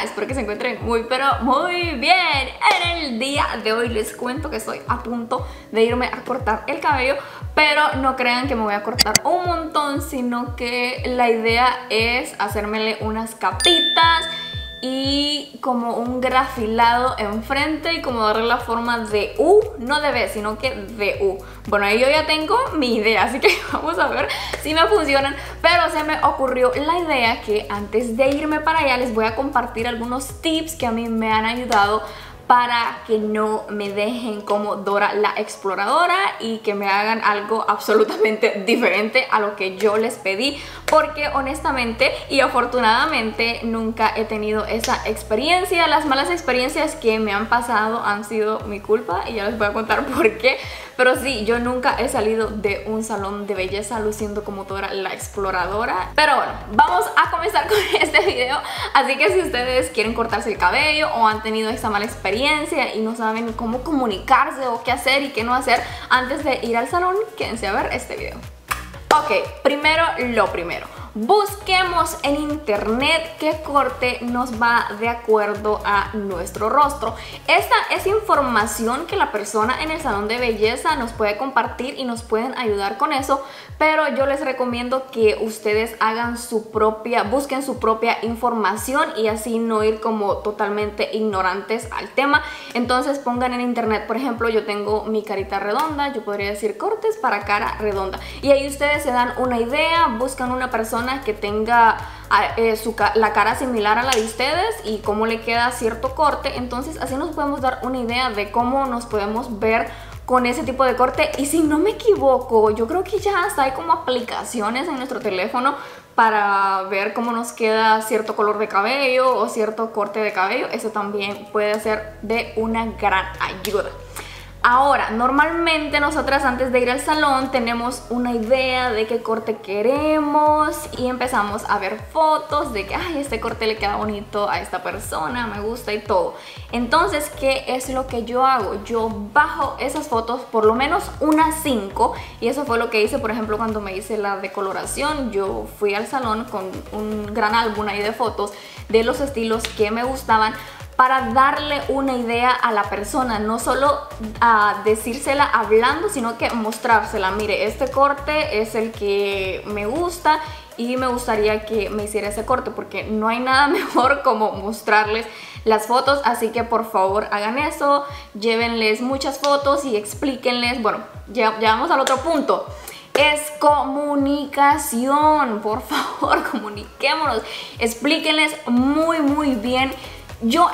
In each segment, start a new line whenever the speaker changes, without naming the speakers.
espero que se encuentren muy pero muy bien. En el día de hoy les cuento que estoy a punto de irme a cortar el cabello, pero no crean que me voy a cortar un montón, sino que la idea es hacérmele unas capitas y como un grafilado enfrente y como darle la forma de U, no de B, sino que de U. Bueno, ahí yo ya tengo mi idea, así que vamos a ver si me funcionan. Pero se me ocurrió la idea que antes de irme para allá les voy a compartir algunos tips que a mí me han ayudado para que no me dejen como Dora la Exploradora y que me hagan algo absolutamente diferente a lo que yo les pedí, porque honestamente y afortunadamente nunca he tenido esa experiencia. Las malas experiencias que me han pasado han sido mi culpa y ya les voy a contar por qué. Pero sí, yo nunca he salido de un salón de belleza luciendo como Dora la Exploradora. Pero bueno, vamos a comenzar con este video. Así que si ustedes quieren cortarse el cabello o han tenido esta mala experiencia y no saben cómo comunicarse o qué hacer y qué no hacer antes de ir al salón, quédense a ver este video. Ok, primero lo primero. Busquemos en internet qué corte nos va de acuerdo a nuestro rostro. Esta es información que la persona en el salón de belleza nos puede compartir y nos pueden ayudar con eso, pero yo les recomiendo que ustedes hagan busquen su propia información y así no ir como totalmente ignorantes al tema. Entonces pongan en internet, por ejemplo, yo tengo mi carita redonda, yo podría decir cortes para cara redonda, y ahí ustedes se dan una idea, buscan una persona que tenga la cara similar a la de ustedes y cómo le queda cierto corte. Entonces así nos podemos dar una idea de cómo nos podemos ver con ese tipo de corte. Y si no me equivoco, yo creo que ya hasta hay como aplicaciones en nuestro teléfono para ver cómo nos queda cierto color de cabello o cierto corte de cabello. Eso también puede ser de una gran ayuda. Ahora, normalmente nosotras antes de ir al salón tenemos una idea de qué corte queremos y empezamos a ver fotos de que ay, este corte le queda bonito a esta persona, me gusta y todo. Entonces, ¿qué es lo que yo hago? Yo bajo esas fotos, por lo menos unas 5, y eso fue lo que hice, por ejemplo, cuando me hice la decoloración. Yo fui al salón con un gran álbum ahí de fotos de los estilos que me gustaban, para darle una idea a la persona, no solo a decírsela hablando, sino que mostrársela. Mire, este corte es el que me gusta y me gustaría que me hiciera ese corte, porque no hay nada mejor como mostrarles las fotos. Así que por favor hagan eso, llévenles muchas fotos y explíquenles. Bueno, ya vamos al otro punto. Es comunicación. Por favor, comuniquémonos, explíquenles muy bien.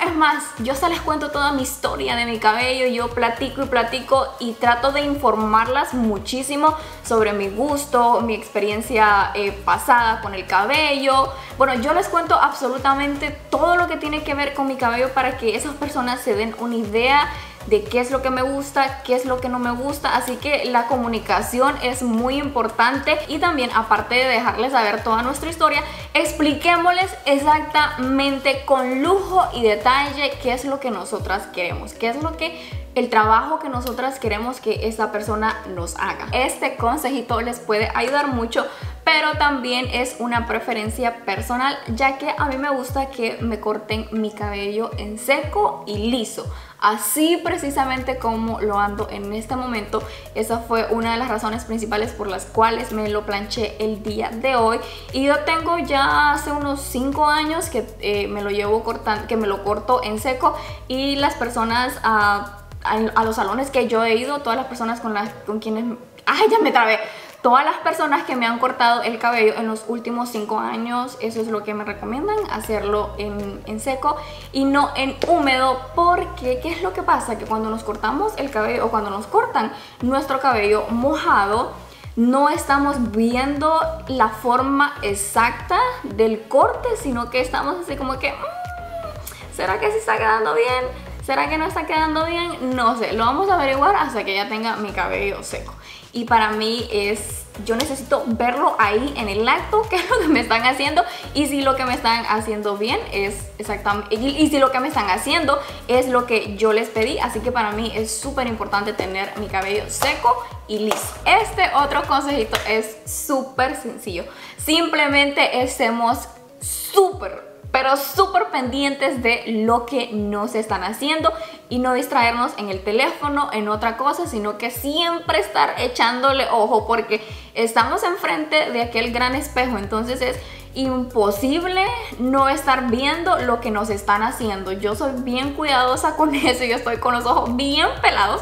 Es más, yo hasta les cuento toda mi historia de mi cabello. Yo platico y platico y trato de informarlas muchísimo sobre mi gusto, mi experiencia pasada con el cabello. Bueno, yo les cuento absolutamente todo lo que tiene que ver con mi cabello para que esas personas se den una idea de qué es lo que me gusta, qué es lo que no me gusta. Así que la comunicación es muy importante, y también, aparte de dejarles saber toda nuestra historia, expliquémosles exactamente con lujo y detalle qué es lo que nosotras queremos, qué es lo que el trabajo que nosotras queremos que esta persona nos haga. Este consejito les puede ayudar mucho, pero también es una preferencia personal, ya que a mí me gusta que me corten mi cabello en seco y liso, así precisamente como lo ando en este momento. Esa fue una de las razones principales por las cuales me lo planché el día de hoy. Y yo tengo ya hace unos 5 años que me lo llevo cortando, que me lo corto en seco, y las personas a los salones que yo he ido, todas las personas con quienes... ¡Ay, ya me trabé! Todas las personas que me han cortado el cabello en los últimos 5 años, eso es lo que me recomiendan, hacerlo en seco y no en húmedo. Porque, ¿qué es lo que pasa? Que cuando nos cortamos el cabello, o cuando nos cortan nuestro cabello mojado, no estamos viendo la forma exacta del corte, sino que estamos así como que ¿será que sí está quedando bien? ¿Será que no está quedando bien? No sé, lo vamos a averiguar hasta que ya tenga mi cabello seco. Y para mí yo necesito verlo ahí en el acto, qué es lo que me están haciendo, y si lo que me están haciendo bien es exactamente, y si lo que me están haciendo es lo que yo les pedí. Así que para mí es súper importante tener mi cabello seco y listo. Este otro consejito es súper sencillo. Simplemente estemos súper pero súper pendientes de lo que nos están haciendo y no distraernos en el teléfono, en otra cosa, sino que siempre estar echándole ojo porque estamos enfrente de aquel gran espejo, entonces es imposible no estar viendo lo que nos están haciendo. Yo soy bien cuidadosa con eso, yo estoy con los ojos bien pelados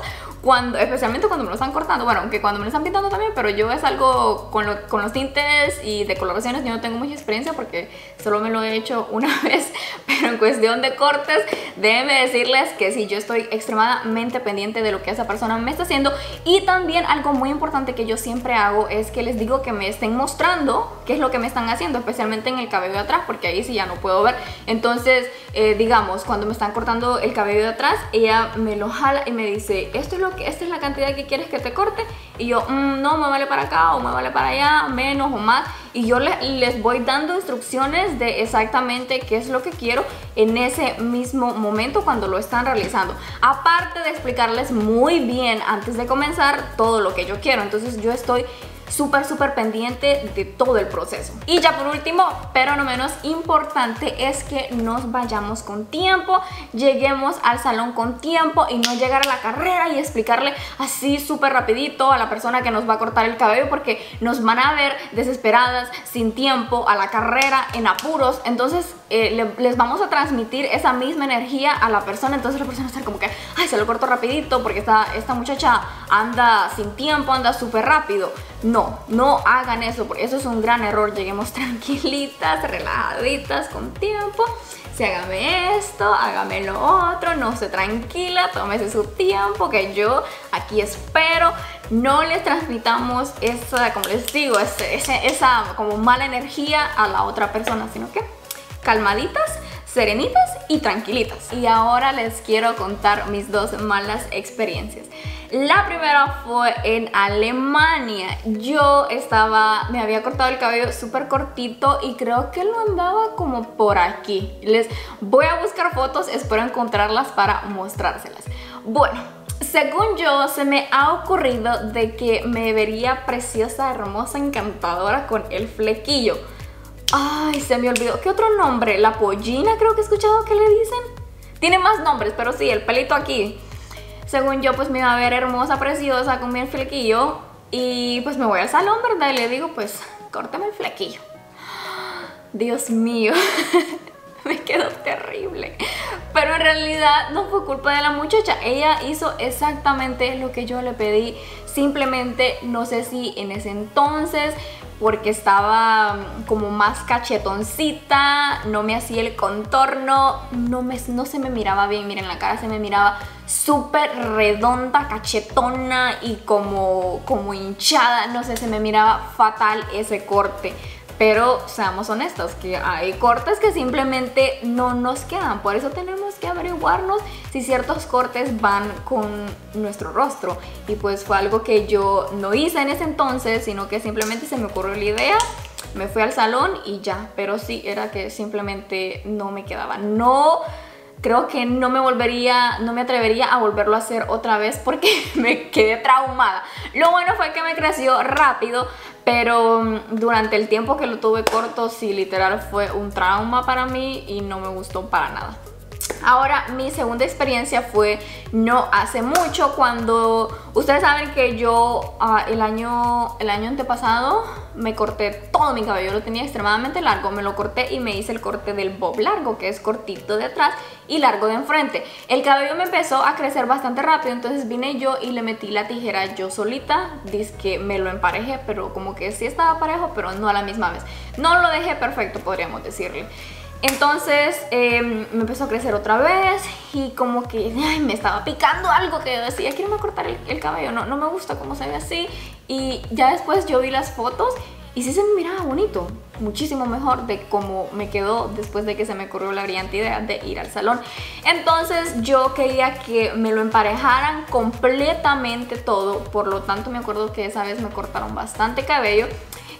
especialmente cuando me lo están cortando, bueno, aunque cuando me lo están pintando también, pero yo es algo con los tintes y decoloraciones yo no tengo mucha experiencia porque solo me lo he hecho una vez, pero en cuestión de cortes, déjenme decirles que sí, yo estoy extremadamente pendiente de lo que esa persona me está haciendo. Y también algo muy importante que yo siempre hago es que les digo que me estén mostrando qué es lo que me están haciendo, especialmente en el cabello de atrás, porque ahí sí ya no puedo ver. Entonces, digamos, cuando me están cortando el cabello de atrás, ella me lo jala y me dice, esta es la cantidad que quieres que te corte, y yo, no, me vale para acá o me vale para allá, menos o más, y yo les voy dando instrucciones de exactamente qué es lo que quiero en ese mismo momento cuando lo están realizando, aparte de explicarles muy bien antes de comenzar todo lo que yo quiero. Entonces yo estoy súper pendiente de todo el proceso. Y ya por último, pero no menos importante, es que nos vayamos con tiempo, lleguemos al salón con tiempo y no llegar a la carrera y explicarle así súper rapidito a la persona que nos va a cortar el cabello, porque nos van a ver desesperadas, sin tiempo, a la carrera, en apuros. Entonces les vamos a transmitir esa misma energía a la persona, entonces la persona está como que, ay, se lo corto rapidito porque esta muchacha anda sin tiempo, anda súper rápido. No hagan eso, porque eso es un gran error. Lleguemos tranquilitas, relajaditas, con tiempo. Si hágame esto, hágame lo otro, no se tranquila, tómese su tiempo, que yo aquí espero. No les transmitamos esa, como les digo, esa como mala energía a la otra persona, sino que calmaditas, serenitas y tranquilitas. Y ahora les quiero contar mis dos malas experiencias. La primera fue en Alemania. Yo me había cortado el cabello súper cortito y creo que lo andaba como por aquí. Les voy a buscar fotos, espero encontrarlas para mostrárselas. Bueno, según yo, se me ha ocurrido de que me vería preciosa, hermosa, encantadora con el flequillo. Ay, se me olvidó. ¿Qué otro nombre? La pollina, creo que he escuchado que le dicen. Tiene más nombres, pero sí, el pelito aquí. Según yo, pues me iba a ver hermosa, preciosa con mi flequillo. Y pues me voy al salón, ¿verdad? Y le digo, pues, córtame el flequillo. Dios mío, me quedó terrible. Pero en realidad no fue culpa de la muchacha. Ella hizo exactamente lo que yo le pedí. Simplemente, no sé si en ese entonces, porque estaba como más cachetoncita, no me hacía el contorno, no se me miraba bien. Miren, la cara se me miraba súper redonda, cachetona y como hinchada, no sé, se me miraba fatal ese corte. Pero seamos honestos, que hay cortes que simplemente no nos quedan. Por eso tenemos que averiguarnos si ciertos cortes van con nuestro rostro. Y pues fue algo que yo no hice en ese entonces, sino que simplemente se me ocurrió la idea, me fui al salón y ya. Pero sí, era que simplemente no me quedaba. Creo que no me atrevería a volverlo a hacer otra vez porque me quedé traumada. Lo bueno fue que me creció rápido, pero durante el tiempo que lo tuve corto, sí, literal fue un trauma para mí y no me gustó para nada. Ahora, mi segunda experiencia fue no hace mucho, cuando ustedes saben que yo el año antepasado me corté todo mi cabello, lo tenía extremadamente largo, me lo corté y me hice el corte del bob largo, que es cortito de atrás y largo de enfrente. El cabello me empezó a crecer bastante rápido, entonces vine yo y le metí la tijera yo solita, dizque me lo emparejé, pero como que sí estaba parejo, pero no a la misma vez. No lo dejé perfecto, podríamos decirle. Entonces me empezó a crecer otra vez y como que me estaba picando algo, que yo decía, quiero cortar el cabello, no me gusta cómo se ve así. Y ya después yo vi las fotos y sí se me miraba bonito, muchísimo mejor de cómo me quedó después de que se me ocurrió la brillante idea de ir al salón. Entonces yo quería que me lo emparejaran completamente todo, por lo tanto me acuerdo que esa vez me cortaron bastante cabello.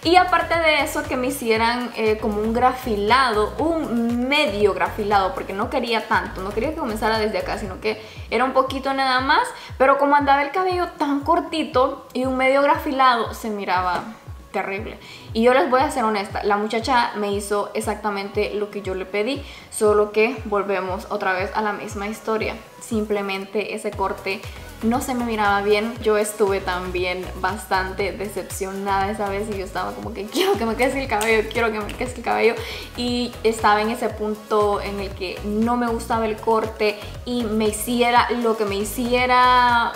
Y aparte de eso, que me hicieran como un grafilado, un medio grafilado, porque no quería tanto, no quería que comenzara desde acá, sino que era un poquito nada más. Pero como andaba el cabello tan cortito y un medio grafilado, se miraba terrible. Y yo les voy a ser honesta, la muchacha me hizo exactamente lo que yo le pedí, solo que volvemos otra vez a la misma historia. Simplemente ese corte no se me miraba bien. Yo estuve también bastante decepcionada esa vez y yo estaba como que quiero que me crezca el cabello, quiero que me crezca el cabello, y estaba en ese punto en el que no me gustaba el corte y me hiciera lo que me hiciera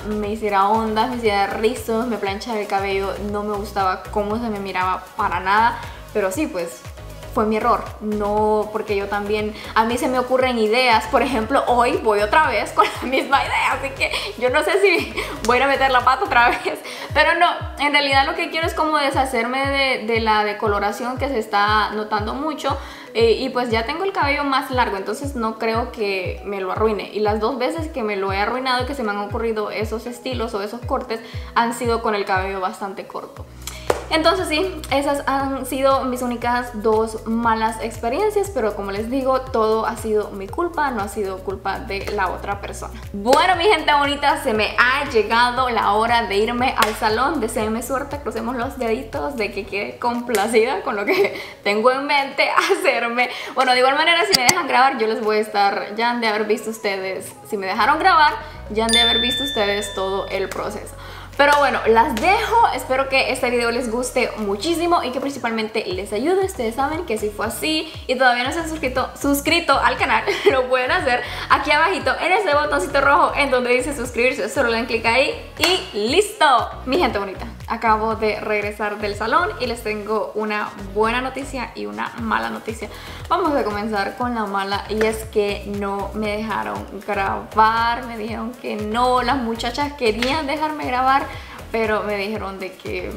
ondas, me hiciera rizos, me planchara el cabello, no me gustaba cómo se me miraba para nada. Pero sí, pues fue mi error, no, porque yo también, a mí se me ocurren ideas. Por ejemplo, hoy voy otra vez con la misma idea, así que yo no sé si voy a meter la pata otra vez, pero no, en realidad lo que quiero es como deshacerme de la decoloración que se está notando mucho. Y pues ya tengo el cabello más largo, entonces no creo que me lo arruine. Y las 2 veces que me lo he arruinado y que se me han ocurrido esos estilos o esos cortes han sido con el cabello bastante corto. Entonces sí, esas han sido mis únicas 2 malas experiencias, pero como les digo, todo ha sido mi culpa, no ha sido culpa de la otra persona. Bueno, mi gente bonita, se me ha llegado la hora de irme al salón. Deseenme suerte, crucemos los deditos de que quede complacida con lo que tengo en mente hacerme. Bueno, de igual manera, si me dejan grabar, yo les voy a estar, ya han de haber visto ustedes, si me dejaron grabar, ya han de haber visto ustedes todo el proceso. Pero bueno, las dejo, espero que este video les guste muchísimo y que principalmente les ayude. Ustedes saben que si fue así y todavía no se han suscrito al canal, lo pueden hacer aquí abajito en ese botoncito rojo en donde dice suscribirse. Solo le dan clic ahí y ¡listo! Mi gente bonita, acabo de regresar del salón y les tengo una buena noticia y una mala noticia. Vamos a comenzar con la mala, y es que no me dejaron grabar. Me dijeron que no, las muchachas querían dejarme grabar, pero me dijeron de que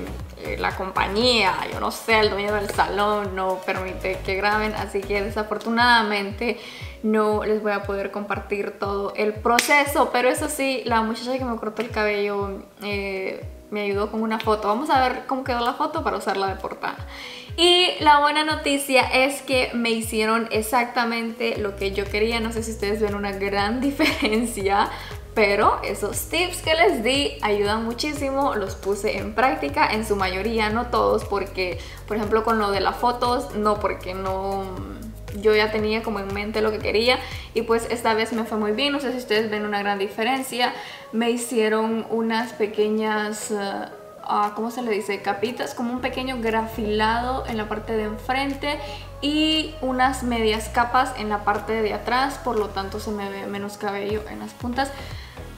la compañía, yo no sé, el dueño del salón no permite que graben, así que desafortunadamente no les voy a poder compartir todo el proceso. Pero eso sí, la muchacha que me cortó el cabello me ayudó con una foto. Vamos a ver cómo quedó la foto para usarla de portada. Y la buena noticia es que me hicieron exactamente lo que yo quería. No sé si ustedes ven una gran diferencia, pero esos tips que les di ayudan muchísimo. Los puse en práctica en su mayoría, no todos, porque por ejemplo con lo de las fotos no, porque no, yo ya tenía como en mente lo que quería y pues esta vez me fue muy bien. No sé si ustedes ven una gran diferencia. Me hicieron unas pequeñas ¿cómo se le dice? Capitas, como un pequeño grafilado en la parte de enfrente y unas medias capas en la parte de atrás, por lo tanto se me ve menos cabello en las puntas.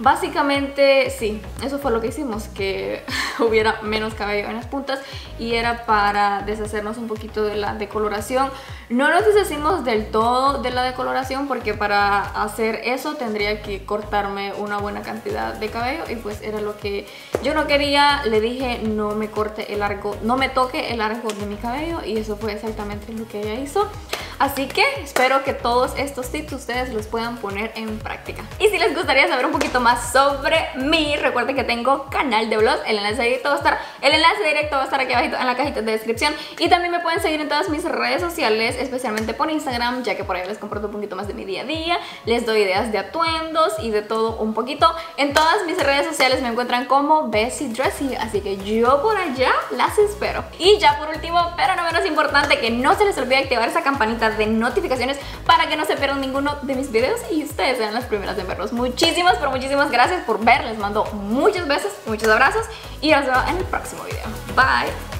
Básicamente sí, eso fue lo que hicimos, que hubiera menos cabello en las puntas, y era para deshacernos un poquito de la decoloración. No nos deshacimos del todo de la decoloración porque para hacer eso tendría que cortarme una buena cantidad de cabello y pues era lo que yo no quería. Le dije no me corte el largo, no me toque el largo de mi cabello, y eso fue exactamente lo que ella hizo. Así que espero que todos estos tips ustedes los puedan poner en práctica. Y si les gustaría saber un poquito más sobre mí, recuerden que tengo canal de vlogs. El enlace directo va a estar aquí abajito en la cajita de descripción. Y también me pueden seguir en todas mis redes sociales, especialmente por Instagram, ya que por ahí les comparto un poquito más de mi día a día. Les doy ideas de atuendos y de todo un poquito. En todas mis redes sociales me encuentran como Bessie Dressy, así que yo por allá las espero. Y ya por último, pero no menos importante, que no se les olvide activar esa campanita de notificaciones para que no se pierdan ninguno de mis videos y ustedes sean las primeras en verlos. Muchísimas, pero muchísimas gracias por ver. Les mando muchos besos, muchos abrazos y nos vemos en el próximo video. Bye.